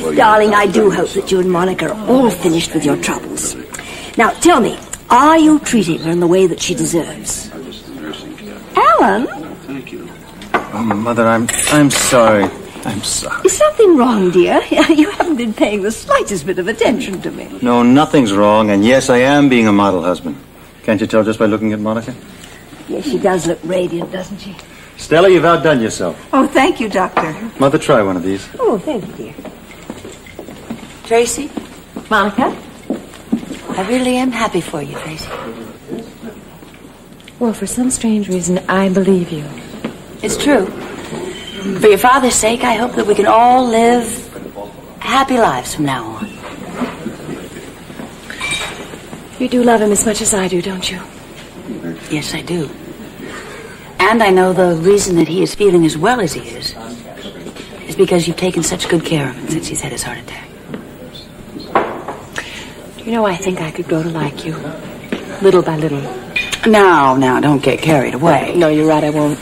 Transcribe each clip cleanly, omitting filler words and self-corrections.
Well, Darling, I do hope that you and Monica are all finished with your troubles. Now, tell me, are you treating her in the way that she deserves? Alan? Thank you. Oh, Mother, I'm sorry. I'm sorry. Is something wrong, dear? You haven't been paying the slightest bit of attention to me. No, nothing's wrong, and yes, I am being a model husband. Can't you tell just by looking at Monica? Yes, she does look radiant, doesn't she? Stella, you've outdone yourself. Oh, thank you, Doctor. Mother, try one of these. Oh, thank you, dear. Tracy, Monica? I really am happy for you, Tracy. Well, for some strange reason, I believe you. It's true. For your father's sake, I hope that we can all live happy lives from now on. You do love him as much as I do, don't you? Yes, I do. And I know the reason that he is feeling as well as he is because you've taken such good care of him since he's had his heart attack. You know, I think I could grow to like you, little by little. Now, don't get carried away. No, you're right, I won't.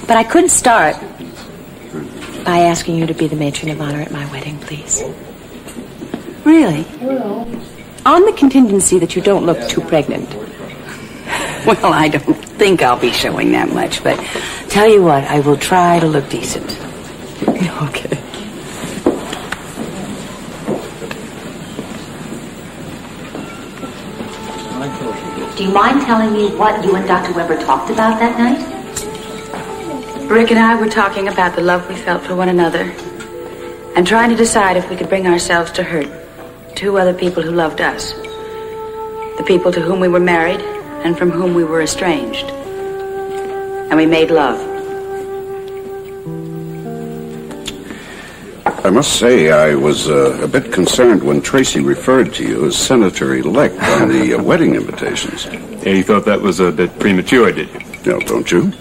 But I could start by asking you to be the matron of honor at my wedding, please. Really? On the contingency that you don't look too pregnant. Well, I don't think I'll be showing that much, but tell you what, I will try to look decent. Okay. Do you mind telling me what you and Dr. Weber talked about that night? Rick and I were talking about the love we felt for one another and trying to decide if we could bring ourselves to hurt two other people who loved us. The people to whom we were married and from whom we were estranged. And we made love. I must say I was a bit concerned when Tracy referred to you as Senator-elect on the wedding invitations. Yeah, you thought that was a bit premature, did you? No, don't you?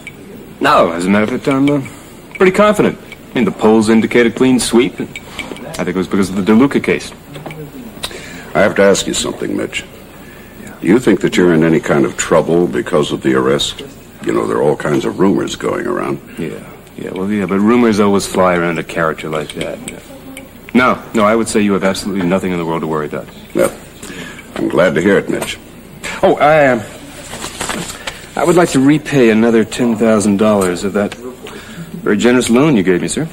No, as a matter of fact, I'm pretty confident. I mean, the polls indicate a clean sweep. And I think it was because of the DeLuca case. I have to ask you something, Mitch. Do you think that you're in any kind of trouble because of the arrest? You know, there are all kinds of rumors going around. Yeah, but rumors always fly around a character like that. Yeah. No, I would say you have absolutely nothing in the world to worry about. Well, I'm glad to hear it, Mitch. Oh, I would like to repay another $10,000 of that very generous loan you gave me, sir.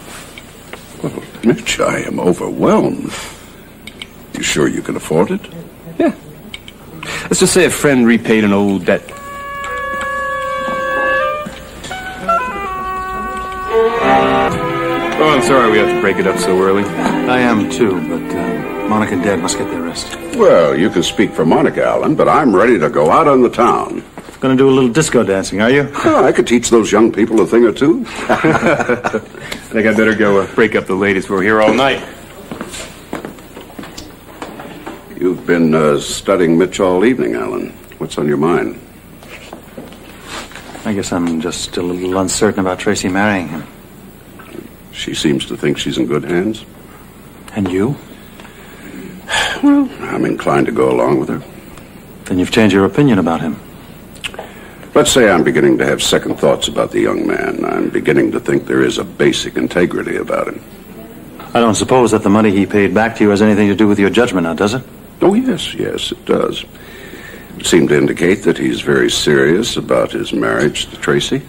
Well, Mitch, I am overwhelmed. You sure you can afford it? Yeah. Let's just say a friend repaid an old debt. Oh, I'm sorry we have to break it up so early. I am, too, but Monica and Dad must get their rest. Well, you can speak for Monica, Alan, but I'm ready to go out on the town. Gonna do a little disco dancing, are you? Oh, I could teach those young people a thing or two. I think I'd better go break up the ladies. We're here all night. You've been studying Mitch all evening, Alan. What's on your mind? I guess I'm just a little uncertain about Tracy marrying him. She seems to think she's in good hands. And you? Well, I'm inclined to go along with her. Then you've changed your opinion about him. Let's say I'm beginning to have second thoughts about the young man. I'm beginning to think there is a basic integrity about him. I don't suppose that the money he paid back to you has anything to do with your judgment now, does it? Oh, yes, it does. It seemed to indicate that he's very serious about his marriage to Tracy,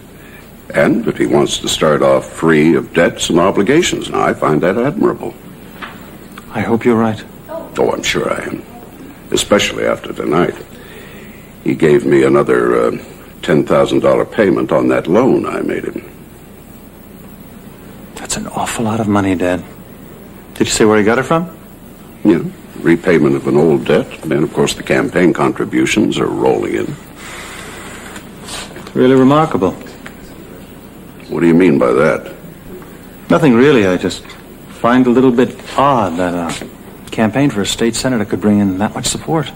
and that he wants to start off free of debts and obligations. Now, I find that admirable. I hope you're right. Oh, I'm sure I am, especially after tonight. He gave me another $10,000 payment on that loan I made him. That's an awful lot of money, Dad. Did you say where he got it from? Yeah, repayment of an old debt. And, of course, the campaign contributions are rolling in. Really remarkable. What do you mean by that? Nothing really. I just find a little bit odd that a campaign for a state senator could bring in that much support.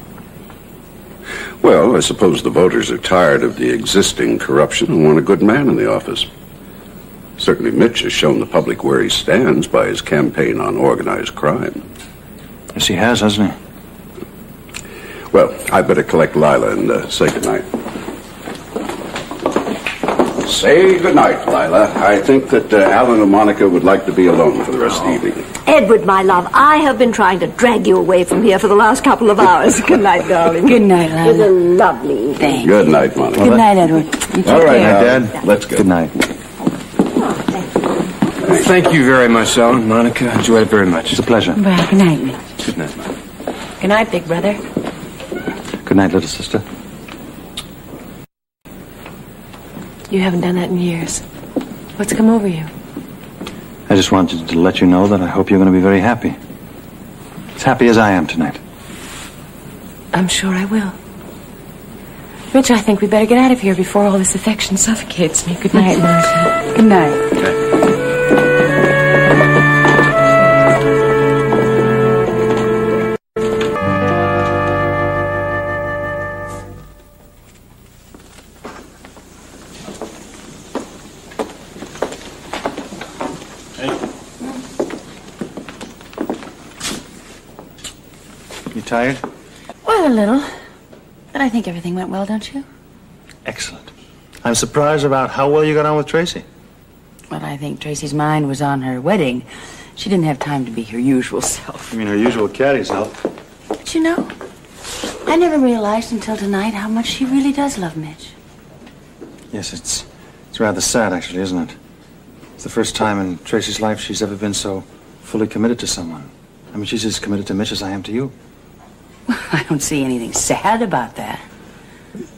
Well, I suppose the voters are tired of the existing corruption and want a good man in the office. Certainly Mitch has shown the public where he stands by his campaign on organized crime. Yes, he has, hasn't he? Well, I'd better collect Lila and say goodnight. Say goodnight, Lila. I think that Alan and Monica would like to be alone for the rest of the evening. Edward, my love, I have been trying to drag you away from here for the last couple of hours. Good night, darling. Good night, Lila. It was a lovely evening. Good night, Monica. Good night, Edward. All right, Dad. Let's go. Good night. Thank you very much, Alan. Monica, enjoyed it very much. It's a pleasure. Well, good night, Mitch. Good night, Monica. Good night, big brother. Good night, little sister. You haven't done that in years. What's come over you? I just wanted to let you know that I hope you're going to be very happy. As happy as I am tonight. I'm sure I will. Mitch, I think we better get out of here before all this affection suffocates me. Good night, Monica. Good night. You tired? Well, a little. But I think everything went well, don't you? Excellent. I'm surprised about how well you got on with Tracy. Well, I think Tracy's mind was on her wedding. She didn't have time to be her usual self. You mean her usual catty self? But you know, I never realized until tonight how much she really does love Mitch. Yes, it's rather sad, actually, isn't it? It's the first time in Tracy's life she's ever been so fully committed to someone. I mean, she's as committed to Mitch as I am to you. I don't see anything sad about that.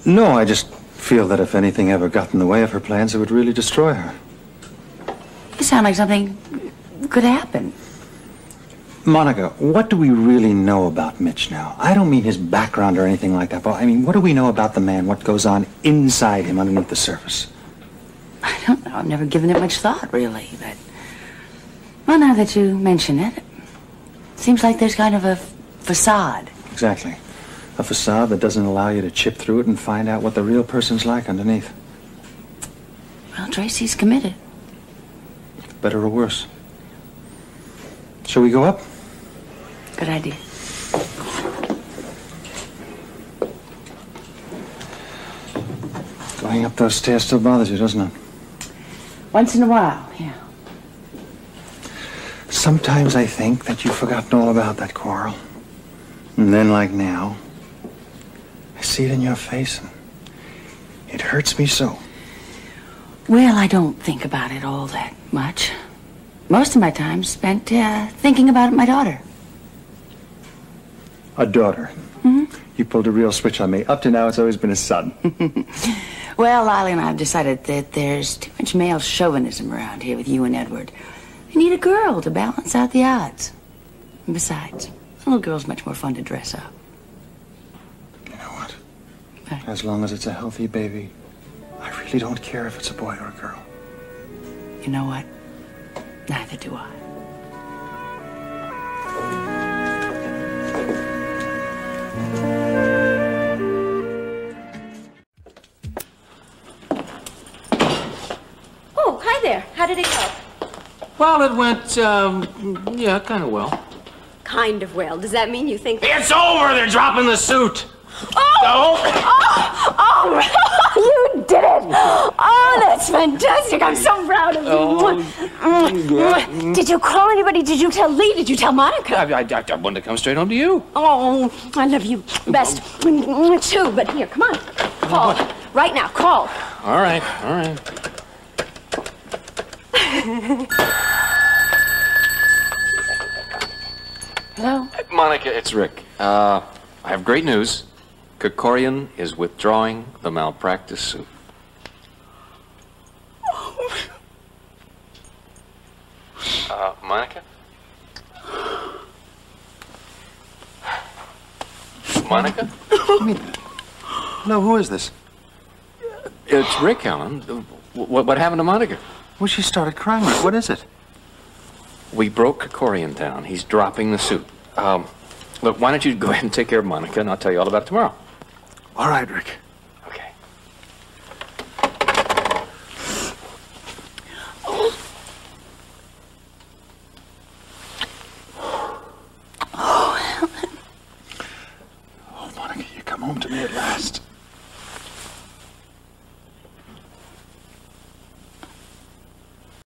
No, I just feel that if anything ever got in the way of her plans, it would really destroy her. You sound like something could happen. Monica, what do we really know about Mitch now? I don't mean his background or anything like that, but I mean, what do we know about the man, what goes on inside him underneath the surface? I don't know. I've never given it much thought, really. But, well, now that you mention it, it seems like there's kind of a facade. Exactly. A facade that doesn't allow you to chip through it and find out what the real person's like underneath. Well, Tracy's committed. Better or worse. Shall we go up? Good idea. Going up those stairs still bothers you, doesn't it? Once in a while, yeah. Sometimes I think that you've forgotten all about that quarrel. And then, like now, I see it in your face, and it hurts me so. Well, I don't think about it all that much. Most of my time spent thinking about my daughter. A daughter? Mm-hmm. You pulled a real switch on me. Up to now, it's always been a son. Well, Lila and I have decided that there's too much male chauvinism around here with you and Edward. We need a girl to balance out the odds. And besides, a little girl's much more fun to dress up. You know what? What? As long as it's a healthy baby, I really don't care if it's a boy or a girl. You know what? Neither do I. Oh, hi there. How did it go? Well, it went, yeah, kind of well. Kind of well. Does that mean you think... It's over! They're dropping the suit! You did it! Oh, that's fantastic. I'm so proud of you. Did you call anybody? Did you tell Lee? Did you tell Monica? I wanted to come straight home to you. Oh, I love you best too. But here, come on. Call. Right now, call. All right, all right. Hello? Monica, it's Rick. I have great news. Kerkorian is withdrawing the malpractice suit. Monica? Monica? No, who is this? It's Rick, Helen. What happened to Monica? Well, she started crying. What is it? We broke Kerkorian down. He's dropping the suit. Look, why don't you go ahead and take care of Monica, and I'll tell you all about it tomorrow. All right, Rick.